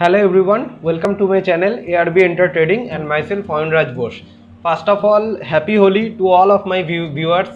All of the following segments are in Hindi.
Hello everyone, welcome to my channel ARB Enter Trading and myself Raj Bosch. First of all, happy Holi to all of my viewers.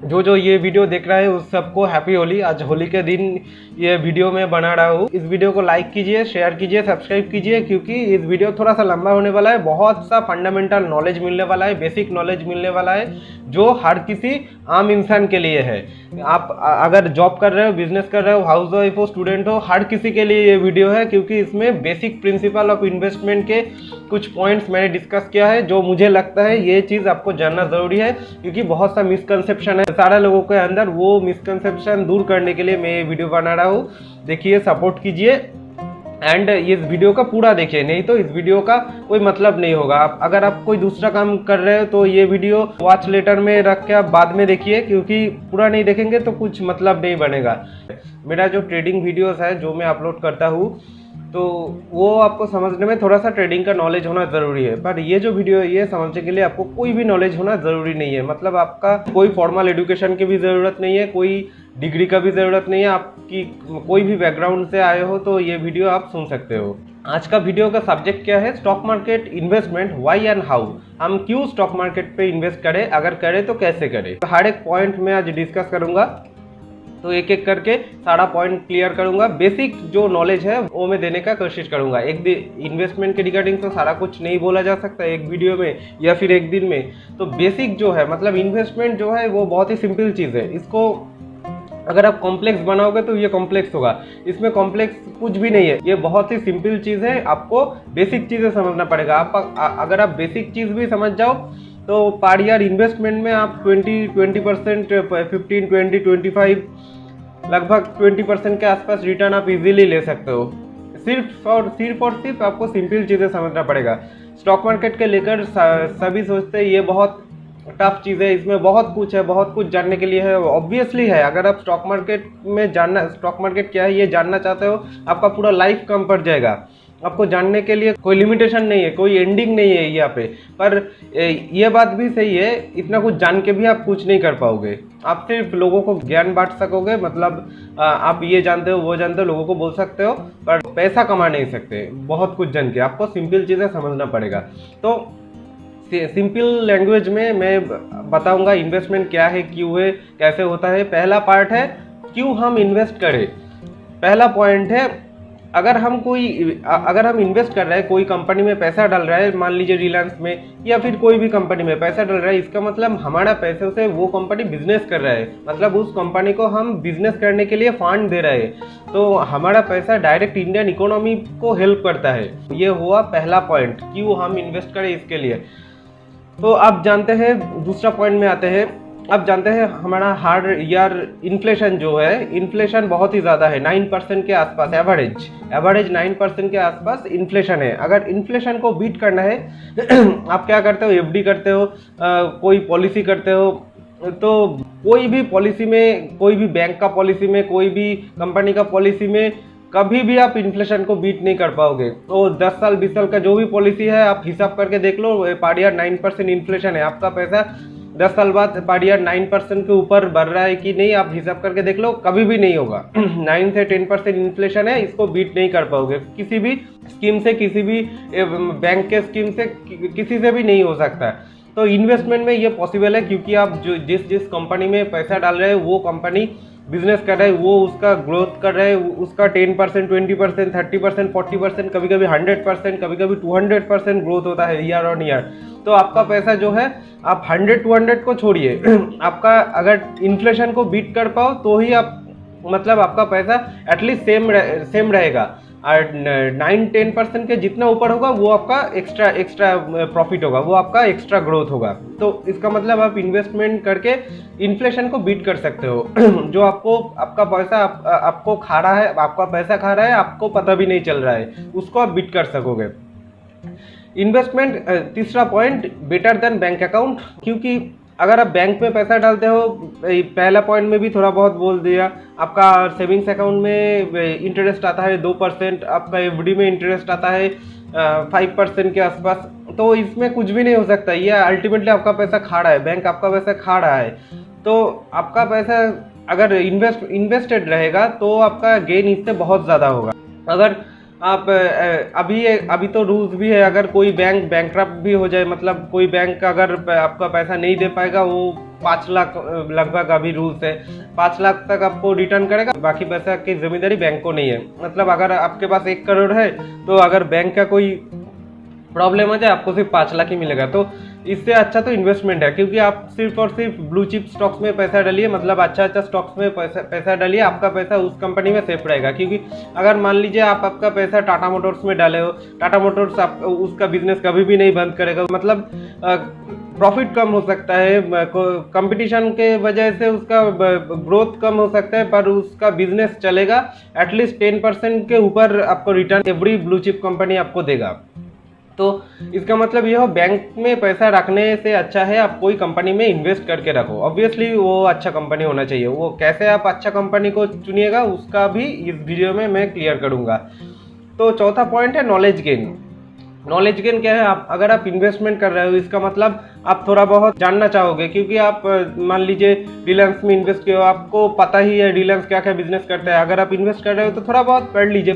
जो ये वीडियो देख रहा है उस सबको हैप्पी होली। आज होली के दिन ये वीडियो मैं बना रहा हूँ। इस वीडियो को लाइक कीजिए, शेयर कीजिए, सब्सक्राइब कीजिए, क्योंकि इस वीडियो थोड़ा सा लंबा होने वाला है। बहुत सा फंडामेंटल नॉलेज मिलने वाला है, बेसिक नॉलेज मिलने वाला है, जो हर किसी आम इंसान के लिए है। आप अगर जॉब कर रहे हो, बिजनेस कर रहे हो, हाउस वाइफ हो, स्टूडेंट हो, हर किसी के लिए ये वीडियो है, क्योंकि इसमें बेसिक प्रिंसिपल ऑफ इन्वेस्टमेंट के कुछ पॉइंट्स मैंने डिस्कस किया है, जो मुझे लगता है ये चीज़ आपको जानना ज़रूरी है, क्योंकि बहुत सा मिसकंसेप्शन है सारे लोगों के अंदर। वो मिसकंसेप्शन दूर करने के लिए मैं ये वीडियो बना रहा हूँ। देखिए, सपोर्ट कीजिए एंड इस वीडियो का पूरा देखिए, नहीं तो इस वीडियो का कोई मतलब नहीं होगा। अगर आप कोई दूसरा काम कर रहे हो तो ये वीडियो वॉच लेटर में रख के आप बाद में देखिए, क्योंकि पूरा नहीं देखेंगे तो कुछ मतलब नहीं बनेगा। मेरा जो ट्रेडिंग वीडियोस है जो मैं अपलोड करता हूँ, तो वो आपको समझने में थोड़ा सा ट्रेडिंग का नॉलेज होना ज़रूरी है। पर ये जो वीडियो है ये समझने के लिए आपको कोई भी नॉलेज होना ज़रूरी नहीं है। मतलब आपका कोई फॉर्मल एजुकेशन की भी ज़रूरत नहीं है, कोई डिग्री का भी ज़रूरत नहीं है। आपकी कोई भी बैकग्राउंड से आए हो तो ये वीडियो आप सुन सकते हो। आज का वीडियो का सब्जेक्ट क्या है? Stock market investment, why and how. हम क्यों स्टॉक मार्केट पे इन्वेस्ट करें, अगर करें तो कैसे करें। तो हर एक पॉइंट में आज डिस्कस करूँगा, तो एक एक करके सारा पॉइंट क्लियर करूंगा। बेसिक जो नॉलेज है वो मैं देने का कोशिश करूंगा। एक दिन इन्वेस्टमेंट के रिगार्डिंग तो सारा कुछ नहीं बोला जा सकता एक वीडियो में या फिर एक दिन में। तो बेसिक जो है, मतलब इन्वेस्टमेंट जो है वो बहुत ही सिंपल चीज़ है। इसको अगर आप कॉम्प्लेक्स बनाओगे तो ये कॉम्प्लेक्स होगा। इसमें कॉम्प्लेक्स कुछ भी नहीं है, ये बहुत ही सिंपल चीज़ है। आपको बेसिक चीज़ें समझना पड़ेगा। अगर आप बेसिक चीज़ भी समझ जाओ तो पर ईयर इन्वेस्टमेंट में आप 20%, 15, 20, 25, लगभग 20% के आसपास रिटर्न आप इजीली ले सकते हो। सिर्फ आपको सिंपल चीज़ें समझना पड़ेगा। स्टॉक मार्केट के लेकर सभी सोचते हैं ये बहुत टफ चीज़ है, इसमें बहुत कुछ है, बहुत कुछ जानने के लिए है। ऑब्वियसली है। अगर आप स्टॉक मार्केट क्या है ये जानना चाहते हो, आपका पूरा लाइफ कम पड़ जाएगा। आपको जानने के लिए कोई लिमिटेशन नहीं है, कोई एंडिंग नहीं है यहाँ पे। पर ये बात भी सही है, इतना कुछ जान के भी आप कुछ नहीं कर पाओगे। आप सिर्फ लोगों को ज्ञान बांट सकोगे, मतलब आप ये जानते हो, वो जानते हो, लोगों को बोल सकते हो, पर पैसा कमा नहीं सकते बहुत कुछ जान के। आपको सिंपल चीज़ें समझना पड़ेगा। तो सिंपल लैंग्वेज में मैं बताऊंगा इन्वेस्टमेंट क्या है, क्यों है, कैसे होता है। पहला पार्ट है क्यों हम इन्वेस्ट करें। पहला पॉइंट है, अगर हम इन्वेस्ट कर रहे हैं, कोई कंपनी में पैसा डाल रहा है, मान लीजिए रिलायंस में या फिर कोई भी कंपनी में पैसा डाल रहा है, इसका मतलब हमारा पैसे से वो कंपनी बिजनेस कर रहा है। मतलब उस कंपनी को हम बिजनेस करने के लिए फंड दे रहे हैं, तो हमारा पैसा डायरेक्ट इंडियन इकोनॉमी को हेल्प करता है। ये हुआ पहला पॉइंट, क्यों हम इन्वेस्ट करें इसके लिए। तो आप जानते हैं, दूसरा पॉइंट में आते हैं। आप जानते हैं हमारा हर ईयर इन्फ्लेशन जो है, इन्फ्लेशन बहुत ही ज़्यादा है, 9% के आसपास एवरेज 9% के आसपास इन्फ्लेशन है। अगर इन्फ्लेशन को बीट करना है आप क्या करते हो? एफडी करते हो, कोई पॉलिसी करते हो। तो कोई भी पॉलिसी में, कोई भी बैंक का पॉलिसी में, कोई भी कंपनी का पॉलिसी में कभी भी आप इन्फ्लेशन को बीट नहीं कर पाओगे। तो 10 साल 20 साल का जो भी पॉलिसी है आप हिसाब करके देख लो, पर ईयर 9% इन्फ्लेशन है। आपका पैसा 10 साल बाद पर ईयर 9% के ऊपर बढ़ रहा है कि नहीं, आप हिसाब करके देख लो, कभी भी नहीं होगा। 9 से 10% इन्फ्लेशन है, इसको बीट नहीं कर पाओगे किसी भी स्कीम से, किसी भी बैंक के स्कीम से, किसी से भी नहीं हो सकता। तो इन्वेस्टमेंट में ये पॉसिबल है, क्योंकि आप जो जिस कंपनी में पैसा डाल रहे हैं वो कंपनी बिजनेस कर रहा है, वो उसका ग्रोथ कर रहा है, उसका 10%, 20%, 30%, 40%, कभी कभी 100%, कभी कभी 200% ग्रोथ होता है ईयर ऑन ईयर। तो आपका पैसा जो है, आप 100-200 को छोड़िए आपका अगर इन्फ्लेशन को बीट कर पाओ तो ही आप, मतलब आपका पैसा एटलीस्ट सेम रहेगा। और 9-10% के जितना ऊपर होगा वो आपका एक्स्ट्रा प्रॉफिट होगा, वो आपका एक्स्ट्रा ग्रोथ होगा। तो इसका मतलब आप इन्वेस्टमेंट करके इन्फ्लेशन को बीट कर सकते हो जो आपका पैसा आपको खा रहा है, आपका पैसा खा रहा है, आपको पता भी नहीं चल रहा है, उसको आप बीट कर सकोगे। इन्वेस्टमेंट, तीसरा point, better than bank account. क्योंकि अगर आप बैंक में पैसा डालते हो, पहला पॉइंट में भी थोड़ा बहुत बोल दिया, आपका सेविंग्स अकाउंट में इंटरेस्ट आता है 2%, आपका एफडी में इंटरेस्ट आता है 5% के आसपास। तो इसमें कुछ भी नहीं हो सकता, ये अल्टीमेटली आपका पैसा खा रहा है, बैंक आपका पैसा खा रहा है। तो आपका पैसा अगर इन्वेस्टेड रहेगा तो आपका गेन इससे बहुत ज़्यादा होगा। अगर आप अभी तो रूल्स भी है, अगर कोई बैंक बैंकरप्ट भी हो जाए, मतलब कोई बैंक अगर आपका पैसा नहीं दे पाएगा, वो 5 लाख लगभग अभी रूल्स है, 5 लाख तक आपको रिटर्न करेगा, बाकी पैसा की जिम्मेदारी बैंक को नहीं है। मतलब अगर आपके पास 1 करोड़ है तो अगर बैंक का कोई प्रॉब्लम हो जाए आपको सिर्फ 5 लाख ही मिलेगा। तो इससे अच्छा तो इन्वेस्टमेंट है, क्योंकि आप सिर्फ और सिर्फ ब्लू चिप स्टॉक्स में पैसा डालिए, मतलब अच्छा स्टॉक्स में पैसा डालिए, आपका पैसा उस कंपनी में सेफ रहेगा। क्योंकि अगर मान लीजिए आप आपका पैसा टाटा मोटर्स में डाले हो, टाटा मोटर्स आप उसका बिजनेस कभी भी नहीं बंद करेगा, मतलब प्रॉफिट कम हो सकता है, कंपटीशन के वजह से उसका ग्रोथ कम हो सकता है, पर उसका बिजनेस चलेगा, एटलीस्ट 10% के ऊपर आपको return every blue chip company आपको देगा। तो इसका मतलब यह हो, बैंक में पैसा रखने से अच्छा है आप कोई कंपनी में इन्वेस्ट करके रखो। ऑब्वियसली वो अच्छा कंपनी होना चाहिए, वो कैसे आप अच्छा कंपनी को चुनिएगा उसका भी इस वीडियो में मैं क्लियर करूंगा। तो चौथा पॉइंट है नॉलेज गेन। नॉलेज गेन क्या है, आप अगर आप इन्वेस्टमेंट कर रहे हो, इसका मतलब आप थोड़ा बहुत जानना चाहोगे, क्योंकि आप मान लीजिए रिलायंस में इन्वेस्ट किए हो, आपको पता ही है रिलायंस क्या क्या बिजनेस करता है। अगर आप इन्वेस्ट कर रहे हो तो थोड़ा बहुत पढ़ लीजिए,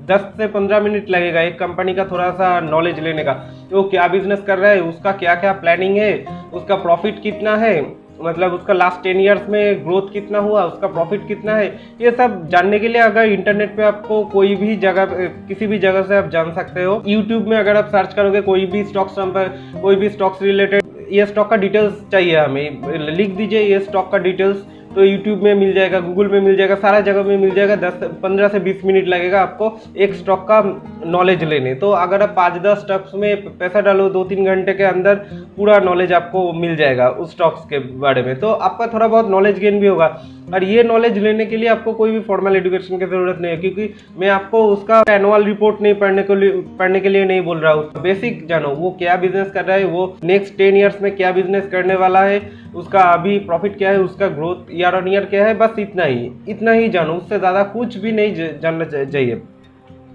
10 से 15 मिनट लगेगा एक कंपनी का थोड़ा सा नॉलेज लेने का। तो क्या बिजनेस कर रहा है, उसका क्या क्या प्लानिंग है, उसका प्रॉफिट कितना है, मतलब उसका लास्ट 10 ईयर्स में ग्रोथ कितना हुआ, उसका प्रॉफिट कितना है, ये सब जानने के लिए अगर इंटरनेट पे आपको कोई भी जगह, किसी भी जगह से आप जान सकते हो। यूट्यूब में अगर आप सर्च करोगे कोई भी स्टॉक्स पर, कोई भी स्टॉक्स रिलेटेड, ये स्टॉक का डिटेल्स चाहिए हमें, लिख दीजिए ये स्टॉक का डिटेल्स, तो यूट्यूब में मिल जाएगा, गूगल में मिल जाएगा, सारा जगह में मिल जाएगा। 15 से 20 मिनट लगेगा आपको एक स्टॉक का नॉलेज लेने। तो अगर आप 5-10 स्टॉक्स में पैसा डालो, 2-3 घंटे के अंदर पूरा नॉलेज आपको मिल जाएगा उस स्टॉक्स के बारे में, तो आपका थोड़ा बहुत नॉलेज गेन भी होगा। और ये नॉलेज लेने के लिए आपको कोई भी फॉर्मल एजुकेशन की जरूरत नहीं है, क्योंकि मैं आपको उसका एनुअल रिपोर्ट नहीं पढ़ने के लिए नहीं बोल रहा हूँ। बेसिक जानो, वो क्या बिजनेस कर रहा है, वो नेक्स्ट 10 ईयर्स में क्या बिजनेस करने वाला है, उसका अभी प्रॉफिट क्या है, उसका ग्रोथ ईयर ऑन ईयर क्या है, बस इतना ही जानो, उससे ज़्यादा कुछ भी नहीं जानना चाहिए।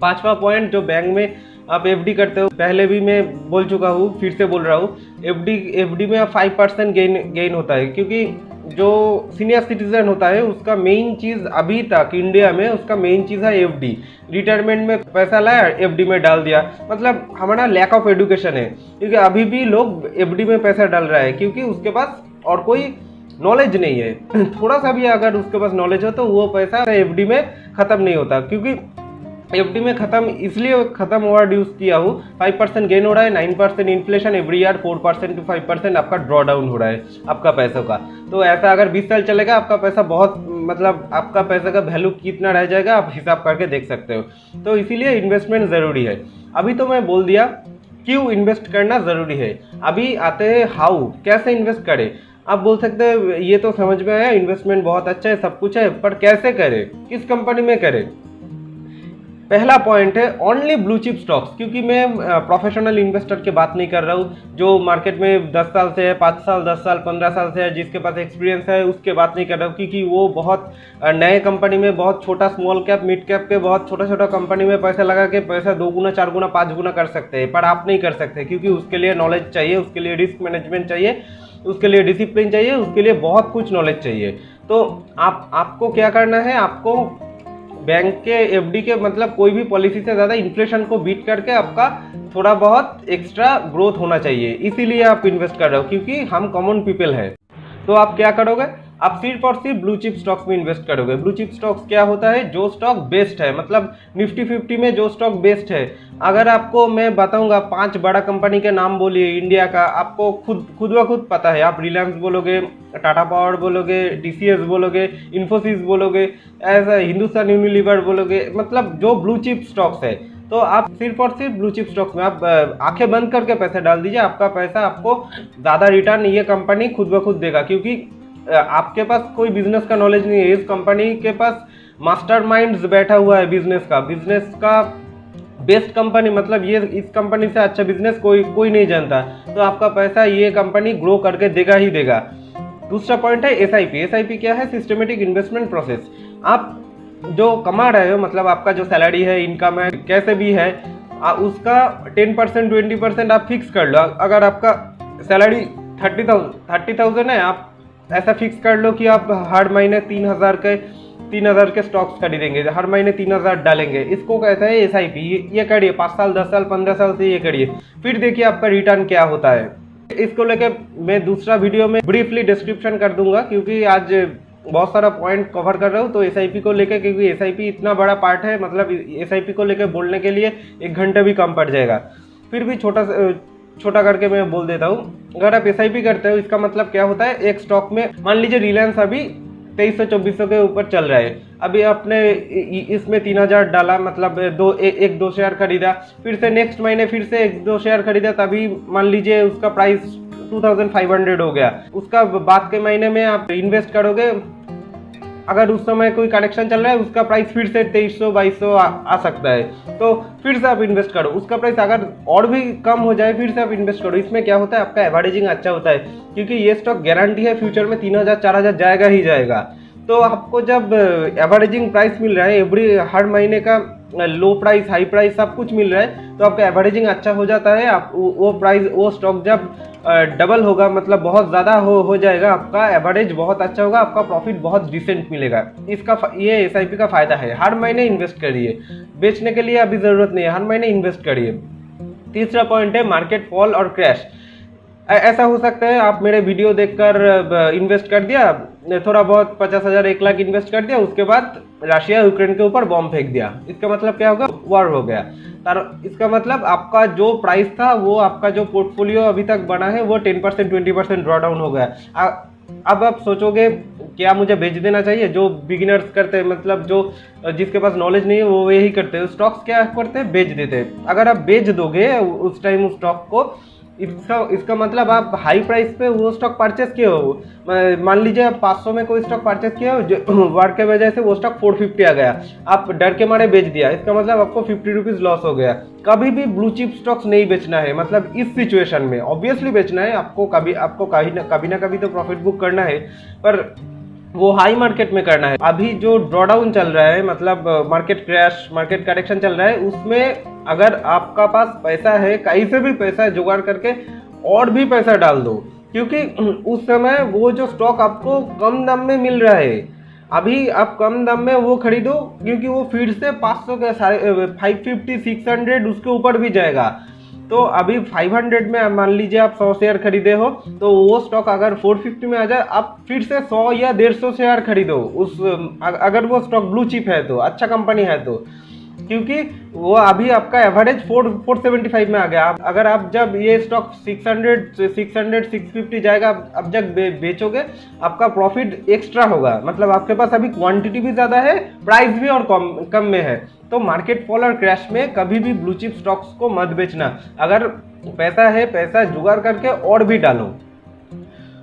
5वां पॉइंट, जो बैंक में आप एफडी करते हो, पहले भी मैं बोल चुका हूँ, फिर से बोल रहा हूँ, एफडी में 5% गेन होता है, क्योंकि जो सीनियर सिटीजन होता है उसका मेन चीज़ अभी तक इंडिया में उसका मेन चीज़ है एफडी। रिटायरमेंट में पैसा लाया, एफडी में डाल दिया, मतलब हमारा लैक ऑफ एजुकेशन है, क्योंकि अभी भी लोग एफडी में पैसा डाल रहा है, क्योंकि उसके पास और कोई नॉलेज नहीं है। थोड़ा सा भी अगर उसके पास नॉलेज हो तो वो पैसा एफडी में ख़त्म नहीं होता, क्योंकि एफडी में इसलिए ख़त्म वर्ड यूज़ किया हूँ। 5% गेन हो रहा है, 9% इन्फ्लेशन एवरी ईयर, 4% to 5% आपका ड्रॉ डाउन हो रहा है आपका पैसों का। तो ऐसा अगर 20 साल चलेगा आपका पैसा बहुत, मतलब आपका पैसे का वैल्यू कितना रह जाएगा आप हिसाब करके देख सकते हो। तो इसीलिए इन्वेस्टमेंट ज़रूरी है। अभी तो मैं बोल दिया क्यों इन्वेस्ट करना ज़रूरी है, अभी आते हैं हाउ, कैसे इन्वेस्ट करें। आप बोल सकते हैं ये तो समझ में आया, इन्वेस्टमेंट बहुत अच्छा है, सब कुछ है, पर कैसे करें, किस कंपनी में करें। पहला पॉइंट है ओनली ब्लू चिप स्टॉक्स, क्योंकि मैं प्रोफेशनल इन्वेस्टर की बात नहीं कर रहा हूँ जो मार्केट में 10 साल से है, 5 साल, 10 साल, 15 साल से है, जिसके पास एक्सपीरियंस है, उसके बात नहीं कर रहा हूँ, क्योंकि वो बहुत नए कंपनी में, बहुत छोटा स्मॉल कैप मिड कैप के बहुत छोटा कंपनी में पैसा लगा के पैसा 2 गुना 4 गुना 5 गुना कर सकते हैं, पर आप नहीं कर सकते, क्योंकि उसके लिए नॉलेज चाहिए, उसके लिए रिस्क मैनेजमेंट चाहिए, उसके लिए डिसिप्लिन चाहिए, उसके लिए बहुत कुछ नॉलेज चाहिए। तो आपको क्या करना है, आपको बैंक के एफडी के, मतलब कोई भी पॉलिसी से ज़्यादा इन्फ्लेशन को बीट करके आपका थोड़ा बहुत एक्स्ट्रा ग्रोथ होना चाहिए, इसीलिए आप इन्वेस्ट कर रहे हो, क्योंकि हम कॉमन पीपल हैं। तो आप क्या करोगे, आप सिर्फ और सिर्फ ब्लू चिप स्टॉक्स में इन्वेस्ट करोगे। ब्लू चिप स्टॉक्स क्या होता है, जो स्टॉक बेस्ट है, मतलब निफ्टी 50 में जो स्टॉक बेस्ट है। अगर आपको मैं बताऊंगा 5 बड़ा कंपनी के नाम बोलिए इंडिया का, आपको खुद ब खुद पता है। आप रिलायंस बोलोगे, टाटा पावर बोलोगे, टीसीएस बोलोगे, इन्फोसिस बोलोगे, ऐसा हिंदुस्तान यूनिलीवर बोलोगे, मतलब जो ब्लू चिप स्टॉक्स है। तो आप सिर्फ और सिर्फ ब्लू चिप स्टॉक्स में आप आंखें बंद करके पैसा डाल दीजिए, आपका पैसा आपको ज़्यादा रिटर्न ये कंपनी खुद ब खुद देगा, क्योंकि आपके पास कोई बिजनेस का नॉलेज नहीं है, इस कंपनी के पास मास्टरमाइंड्स बैठा हुआ है बिजनेस का बेस्ट कंपनी, मतलब ये इस कंपनी से अच्छा बिजनेस कोई नहीं जानता। तो आपका पैसा ये कंपनी ग्रो करके देगा ही देगा। दूसरा पॉइंट है एसआईपी। एसआईपी क्या है, सिस्टमेटिक इन्वेस्टमेंट प्रोसेस। आप जो कमा रहे हो, मतलब आपका जो सैलरी है, इनकम है, कैसे भी है, उसका 10% 20% आप फिक्स कर लो। अगर आपका सैलरी 30,000 है, आप ऐसा फिक्स कर लो कि आप हर महीने 3000 के स्टॉक्स खरीदेंगे, हर महीने 3000 डालेंगे, इसको कहते हैं SIP। ये करिए 5 साल 10 साल 15 साल से ये करिए, फिर देखिए आपका रिटर्न क्या होता है। इसको लेके मैं दूसरा वीडियो में ब्रीफली डिस्क्रिप्शन कर दूंगा, क्योंकि आज बहुत सारा पॉइंट कवर कर रहा हूँ तो SIP को लेके, क्योंकि SIP इतना बड़ा पार्ट है, मतलब SIP को लेके बोलने के लिए 1 घंटे भी कम पड़ जाएगा। फिर भी छोटा करके मैं बोल देता हूँ। अगर आप SIP करते हो, इसका मतलब क्या होता है, एक स्टॉक में मान लीजिए रिलायंस अभी 2300-2400 के ऊपर चल रहा है, अभी आपने इसमें 3000 डाला, मतलब एक दो शेयर खरीदा, फिर से नेक्स्ट महीने फिर से 1-2 शेयर खरीदा, तभी मान लीजिए उसका प्राइस 2500 हो गया। उसका बाद के महीने में आप इन्वेस्ट करोगे, अगर उस समय कोई करेक्शन चल रहा है, उसका प्राइस फिर से 2300-2200 आ सकता है, तो फिर से आप इन्वेस्ट करो। उसका प्राइस अगर और भी कम हो जाए, फिर से आप इन्वेस्ट करो। इसमें क्या होता है, आपका एवरेजिंग अच्छा होता है, क्योंकि ये स्टॉक गारंटी है फ्यूचर में 3000-4000 जाएगा ही जाएगा। तो आपको जब एवरेजिंग प्राइस मिल रहा है, हर महीने का लो प्राइस हाई प्राइस सब कुछ मिल रहा है, तो आपका एवरेजिंग अच्छा हो जाता है। आप वो स्टॉक जब डबल होगा, मतलब बहुत ज़्यादा हो जाएगा, आपका एवरेज बहुत अच्छा होगा, आपका प्रॉफिट बहुत डिसेंट मिलेगा। ये SIP का फ़ायदा है। हर महीने इन्वेस्ट करिए, बेचने के लिए अभी ज़रूरत नहीं है, हर महीने इन्वेस्ट करिए। तीसरा पॉइंट है मार्केट फॉल और क्रैश। ऐसा हो सकता है आप मेरे वीडियो देखकर इन्वेस्ट कर दिया, थोड़ा बहुत 50,000 1 लाख इन्वेस्ट कर दिया, उसके बाद रशिया यूक्रेन के ऊपर बॉम्ब फेंक दिया। इसका मतलब क्या होगा, वॉर हो गया। इसका मतलब आपका जो प्राइस था, वो आपका जो पोर्टफोलियो अभी तक बना है, वो 10% 20% ड्रॉ डाउन हो गया। अब आप सोचोगे क्या मुझे बेच देना चाहिए? जो बिगिनर्स करते हैं, मतलब जो जिसके पास नॉलेज नहीं है, वो यही करते हैं। स्टॉक्स क्या करते हैं, बेच देते हैं। अगर आप बेच दोगे उस टाइम उस स्टॉक को, इसका मतलब आप हाई प्राइस पे वो स्टॉक परचेस किए हो। मान लीजिए आप 500 में कोई स्टॉक परचेस किया हो, वार के वजह से वो स्टॉक 450 आ गया, आप डर के मारे बेच दिया, इसका मतलब आपको 50 रुपीज़ लॉस हो गया। कभी भी ब्लू चिप स्टॉक्स नहीं बेचना है, मतलब इस सिचुएशन में ऑब्वियसली बेचना है आपको, कभी ना कभी तो प्रॉफिट बुक करना है, पर वो हाई मार्केट में करना है। अभी जो ड्रॉडाउन चल रहा है, मतलब मार्केट क्रैश, मार्केट करेक्शन चल रहा है, उसमें अगर आपका पास पैसा है, कहीं से भी पैसा जुगाड़ करके और भी पैसा डाल दो, क्योंकि उस समय वो जो स्टॉक आपको कम दाम में मिल रहा है, अभी आप कम दाम में वो खरीदो, क्योंकि वो फिर से 500 के 550 600 उसके ऊपर भी जाएगा। तो अभी 500 में मान लीजिए आप 100 शेयर खरीदे हो, तो वो स्टॉक अगर 450 में आ जाए, आप फिर से 100 या 150 शेयर खरीदो अगर वो स्टॉक ब्लू चिप है तो, अच्छा कंपनी है तो, क्योंकि वो अभी आपका एवरेज 475 में आ गया। अगर आप जब ये स्टॉक 600 650 जाएगा, अब जब बेचोगे, आपका प्रॉफिट एक्स्ट्रा होगा, मतलब आपके पास अभी क्वांटिटी भी ज़्यादा है, प्राइस भी और कम में है। तो मार्केट फॉल और क्रैश में कभी भी ब्लू चिप स्टॉक्स को मत बेचना। अगर पैसा है, पैसा जुगाड़ करके और भी डालो।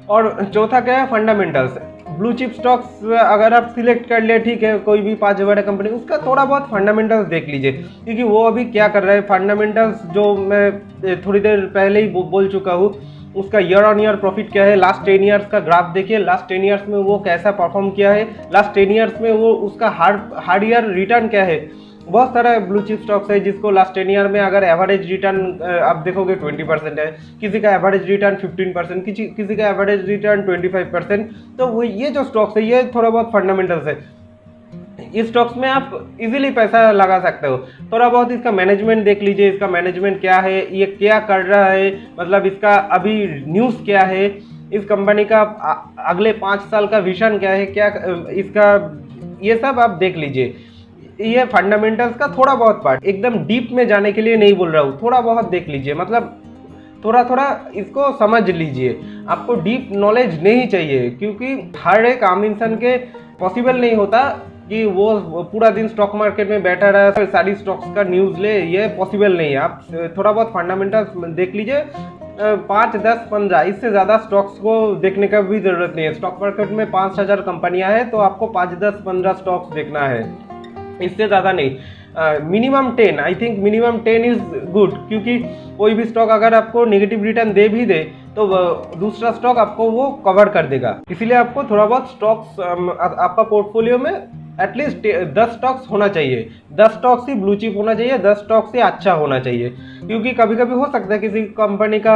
और चौथा क्या है, फंडामेंटल्स। ब्लू चिप स्टॉक्स अगर आप सिलेक्ट कर ले, ठीक है, कोई भी 5 बड़ा कंपनी, उसका थोड़ा बहुत फंडामेंटल्स देख लीजिए, क्योंकि वो अभी क्या कर रहा है। फंडामेंटल्स जो मैं थोड़ी देर पहले ही बोल चुका हूँ, उसका ईयर ऑन ईयर प्रॉफिट क्या है, लास्ट 10 ईयर्स का ग्राफ देखिए, लास्ट 10 ईयर्स में वो कैसा परफॉर्म किया है, लास्ट 10 ईयर्स में वो उसका हार्ड ईयर रिटर्न क्या है। बहुत सारा ब्लू चिप स्टॉक्स है जिसको लास्ट 10 ईयर में अगर एवरेज रिटर्न आप देखोगे 20% है, किसी का एवरेज रिटर्न 15%, किसी का एवरेज रिटर्न 25%। तो वो ये जो स्टॉक्स है, ये थोड़ा बहुत फंडामेंटल्स है। इस स्टॉक्स में आप इजीली पैसा लगा सकते हो। थोड़ा बहुत इसका मैनेजमेंट देख लीजिए, इसका मैनेजमेंट क्या है, ये क्या कर रहा है, मतलब इसका अभी न्यूज़ क्या है, इस कंपनी का अगले 5 साल का विजन क्या है, क्या इसका, ये सब आप देख लीजिए। ये फंडामेंटल्स का थोड़ा बहुत पार्ट, एकदम डीप में जाने के लिए नहीं बोल रहा हूँ, थोड़ा बहुत देख लीजिए, मतलब थोड़ा थोड़ा इसको समझ लीजिए। आपको डीप नॉलेज नहीं चाहिए, क्योंकि हर एक आम इंसान के पॉसिबल नहीं होता कि वो पूरा दिन स्टॉक मार्केट में बैठा रहा, फिर सारी स्टॉक्स का न्यूज़ ले, ये पॉसिबल नहीं है। आप थोड़ा बहुत फंडामेंटल्स देख लीजिए, 5, 10, 15, इससे ज़्यादा स्टॉक्स को देखने का भी ज़रूरत नहीं है। स्टॉक मार्केट में 5000 कंपनियां हैं, तो आपको 5, 10, 15 स्टॉक्स देखना है, इससे ज़्यादा नहीं। Minimum 10, I think minimum 10 is good, क्योंकि कोई भी स्टॉक अगर आपको नेगेटिव रिटर्न दे भी दे, तो दूसरा स्टॉक आपको वो कवर कर देगा। इसीलिए आपको थोड़ा बहुत स्टॉक्स आपका पोर्टफोलियो में एटलीस्ट 10 स्टॉक्स होना चाहिए, 10 स्टॉक्स ही ब्लू चिप होना चाहिए, 10 स्टॉक्स ही अच्छा होना चाहिए। क्योंकि कभी कभी हो सकता है किसी कंपनी का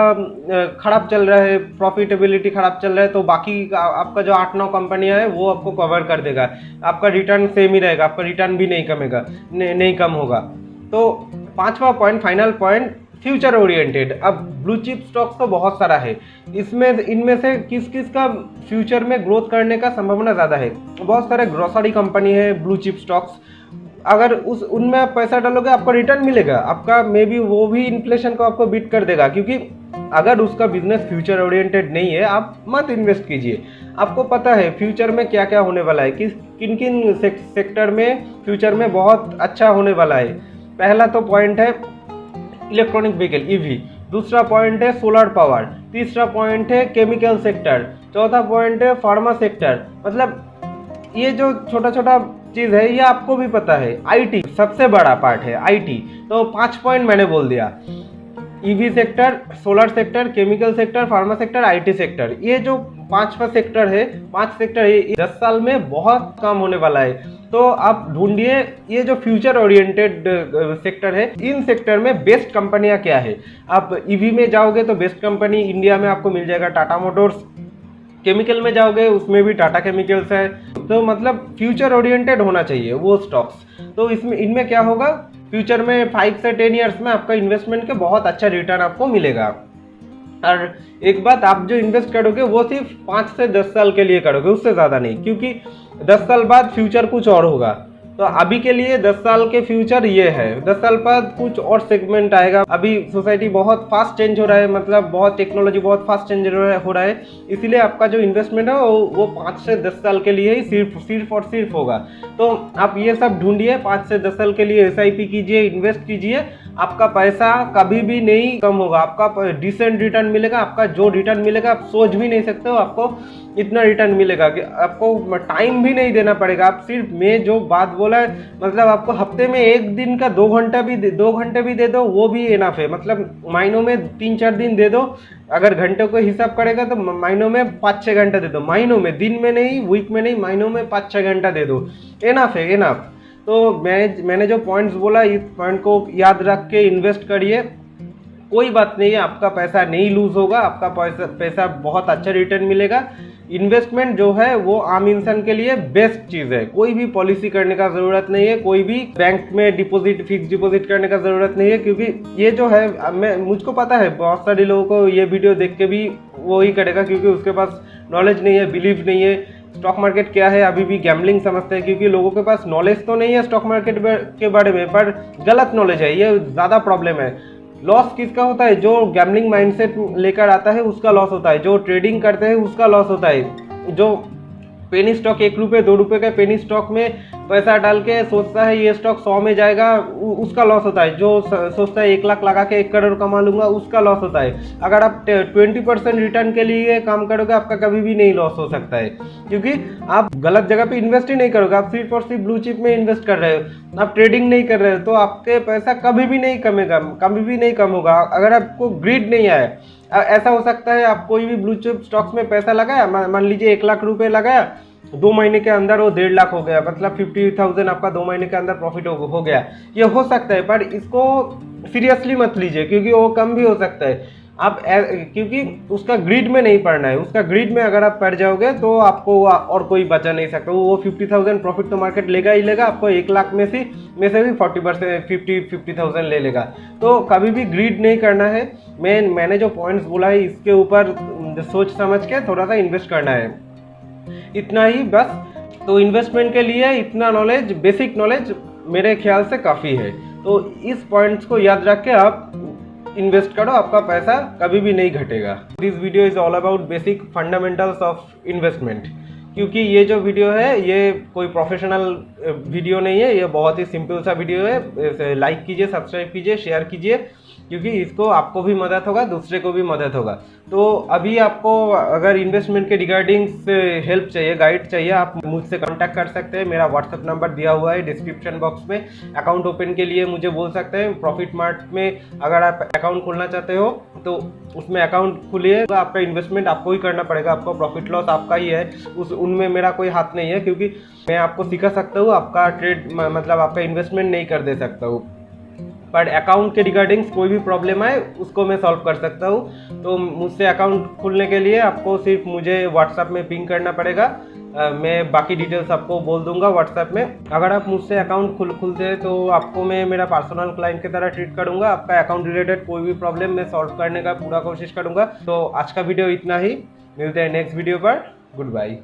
खराब चल रहा है, प्रॉफिटेबिलिटी खराब चल रहा है, तो बाकी आपका जो 8-9 कंपनियां है वो आपको कवर कर देगा, आपका रिटर्न सेम ही रहेगा, आपका रिटर्न भी नहीं कमेगा, नहीं कम होगा। तो 5वां point, final point, future oriented. अब ब्लू चिप स्टॉक्स तो बहुत सारा है, इनमें से किस किस का फ्यूचर में ग्रोथ करने का संभावना ज़्यादा है। बहुत सारे ग्रोसरी कंपनी है ब्लू चिप स्टॉक्स, अगर उनमें आप पैसा डालोगे आपको रिटर्न मिलेगा, आपका मे बी वो भी इन्फ्लेशन को आपको बीट कर देगा। क्योंकि अगर उसका बिजनेस फ्यूचर ओरिएंटेड नहीं है, आप मत इन्वेस्ट कीजिए। आपको पता है फ्यूचर में क्या क्या होने वाला है, किन किन सेक्टर में फ्यूचर में बहुत अच्छा होने वाला है। पहला तो पॉइंट है इलेक्ट्रॉनिक व्हीकल ईवी, दूसरा पॉइंट है सोलर पावर, तीसरा पॉइंट है केमिकल सेक्टर, चौथा पॉइंट है फार्मा सेक्टर। मतलब ये जो छोटा छोटा चीज़ है ये आपको भी पता है। आईटी सबसे बड़ा पार्ट है, आईटी। तो 5 पॉइंट मैंने बोल दिया, EV sector, solar sector, chemical sector, pharma sector, IT sector. ये जो 5वां सेक्टर है, 5 सेक्टर ये 10 साल में बहुत काम होने वाला है। तो आप ढूंढिए ये जो फ्यूचर ओरिएंटेड सेक्टर है, इन सेक्टर में बेस्ट कंपनियां क्या है। आप ईवी में जाओगे तो बेस्ट कंपनी इंडिया में आपको मिल जाएगा टाटा मोटर्स, केमिकल में जाओगे उसमें भी टाटा केमिकल्स है। तो मतलब फ्यूचर ओरिएंटेड होना चाहिए वो स्टॉक्स। तो इनमें क्या होगा, फ्यूचर में 5 से 10 ईयर्स में आपका इन्वेस्टमेंट के बहुत अच्छा रिटर्न आपको मिलेगा। और एक बात, आप जो इन्वेस्ट करोगे वो सिर्फ 5 से 10 साल के लिए करोगे, उससे ज़्यादा नहीं। क्योंकि 10 साल बाद फ्यूचर कुछ और होगा। तो अभी के लिए 10 साल के फ्यूचर ये है, 10 साल बाद कुछ और सेगमेंट आएगा। अभी सोसाइटी बहुत फास्ट चेंज हो रहा है, मतलब बहुत टेक्नोलॉजी बहुत फास्ट चेंज हो रहा है। इसीलिए आपका जो इन्वेस्टमेंट है वो 5 से 10 साल के लिए ही सिर्फ और सिर्फ होगा। तो आप ये सब ढूंढिए, 5 से 10 साल के लिए SIP कीजिए, इन्वेस्ट कीजिए। आपका पैसा कभी भी नहीं कम होगा, आपका डिसेंट रिटर्न मिलेगा। आपका जो रिटर्न मिलेगा आप सोच भी नहीं सकते हो, आपको इतना रिटर्न मिलेगा कि आपको टाइम भी नहीं देना पड़ेगा। आप सिर्फ मैं जो बात बोला है, मतलब आपको हफ्ते में एक दिन का 2 घंटे भी दे दो, वो भी इनफ है। मतलब महीनों में 3-4 दिन दे दो, अगर घंटों को हिसाब करेगा तो महीनों में 5-6 घंटा दे दो। महीनों में, दिन में नहीं, वीक में नहीं, महीनों में 5-6 घंटा दे दो, इनफ है, इनफ। तो मैंने जो पॉइंट्स बोला, इस पॉइंट को याद रख के इन्वेस्ट करिए। कोई बात नहीं है, आपका पैसा नहीं लूज होगा, आपका पैसा बहुत अच्छा रिटर्न मिलेगा। इन्वेस्टमेंट जो है वो आम इंसान के लिए बेस्ट चीज़ है। कोई भी पॉलिसी करने का ज़रूरत नहीं है, कोई भी बैंक में फिक्स डिपॉजिट करने का ज़रूरत नहीं है। क्योंकि ये जो है, मुझको पता है बहुत सारे लोगों को ये वीडियो देख के भी वो ही करेगा, क्योंकि उसके पास नॉलेज नहीं है, बिलीव नहीं है। स्टॉक मार्केट क्या है अभी भी गैम्बलिंग समझते हैं, क्योंकि लोगों के पास नॉलेज तो नहीं है स्टॉक मार्केट के बारे में, पर गलत नॉलेज है, ये ज़्यादा प्रॉब्लम है। लॉस किसका होता है? जो गैम्बलिंग माइंडसेट लेकर आता है उसका लॉस होता है, जो ट्रेडिंग करते हैं उसका लॉस होता है, जो पेनी स्टॉक 1 रुपये 2 रुपये का पेनी स्टॉक में पैसा डाल के सोचता है ये स्टॉक 100 में जाएगा, उसका लॉस होता है। जो सोचता है 1 लाख लगा के 1 करोड़ कमा लूंगा, उसका लॉस होता है। अगर आप 20% रिटर्न के लिए काम करोगे, आपका कभी भी नहीं लॉस हो सकता है, क्योंकि आप गलत जगह पे इन्वेस्ट ही नहीं करोगे। आप सिर्फ और सिर्फ ब्लू चिप में इन्वेस्ट कर रहे हो, आप ट्रेडिंग नहीं कर रहे हो, तो आपके पैसा कभी भी नहीं कमेगा, कभी भी नहीं कम होगा। अगर आपको ग्रीड नहीं आए, ऐसा हो सकता है आप कोई भी ब्लू चिप स्टॉक्स में पैसा लगाया, मान लीजिए 1 लाख रुपए लगाया, 2 महीने के अंदर वो 1.5 लाख हो गया, मतलब 50,000 आपका 2 महीने के अंदर प्रॉफिट हो गया। ये हो सकता है, पर इसको सीरियसली मत लीजिए, क्योंकि वो कम भी हो सकता है। आप क्योंकि उसका ग्रिड में नहीं पड़ना है, उसका ग्रिड में अगर आप पड़ जाओगे तो आपको और कोई बचा नहीं सकता। वो 50,000 प्रॉफिट तो मार्केट लेगा ही लेगा, आपको 1 लाख में से भी 40% 50,000 ले लेगा। तो कभी भी ग्रीड नहीं करना है। मैंने जो पॉइंट्स बोला है इसके ऊपर सोच समझ के थोड़ा सा इन्वेस्ट करना है, इतना ही बस। तो इन्वेस्टमेंट के लिए इतना नॉलेज, बेसिक नॉलेज मेरे ख्याल से काफ़ी है। तो इस पॉइंट्स को याद रख के आप इन्वेस्ट करो, आपका पैसा कभी भी नहीं घटेगा। This video is all about basic fundamentals of investment. क्योंकि ये जो वीडियो है ये कोई प्रोफेशनल वीडियो नहीं है, ये बहुत ही सिंपल सा वीडियो है। लाइक कीजिए, सब्सक्राइब कीजिए, शेयर कीजिए। क्योंकि इसको आपको भी मदद होगा, दूसरे को भी मदद होगा। तो अभी आपको अगर इन्वेस्टमेंट के रिगार्डिंग हेल्प चाहिए, गाइड चाहिए, आप मुझसे कांटेक्ट कर सकते हैं। मेरा व्हाट्सएप नंबर दिया हुआ है डिस्क्रिप्शन बॉक्स में। अकाउंट ओपन के लिए मुझे बोल सकते हैं। प्रॉफिट मार्ट में अगर आप अकाउंट खोलना चाहते हो तो उसमें अकाउंट खोलिए। आपका इन्वेस्टमेंट आपको ही करना पड़ेगा, आपको प्रॉफिट लॉस आपका ही है, उनमें मेरा कोई हाथ नहीं है, क्योंकि मैं आपको सिखा सकता हूँ, आपका ट्रेड मतलब आपका इन्वेस्टमेंट नहीं कर दे सकता हूँ। पर अकाउंट के रिगार्डिंग्स कोई भी प्रॉब्लम आए उसको मैं सॉल्व कर सकता हूँ। तो मुझसे अकाउंट खोलने के लिए आपको सिर्फ मुझे व्हाट्सएप में पिंग करना पड़ेगा। मैं बाकी डिटेल्स आपको बोल दूंगा व्हाट्सएप में। अगर आप मुझसे अकाउंट खुलते हैं तो आपको मैं मेरा पर्सनल क्लाइंट की तरह ट्रीट करूंगा। आपका अकाउंट रिलेटेड कोई भी प्रॉब्लम मैं सॉल्व करने का पूरा कोशिश करूंगा। तो आज का वीडियो इतना ही, मिलते हैं नेक्स्ट वीडियो पर। Good bye.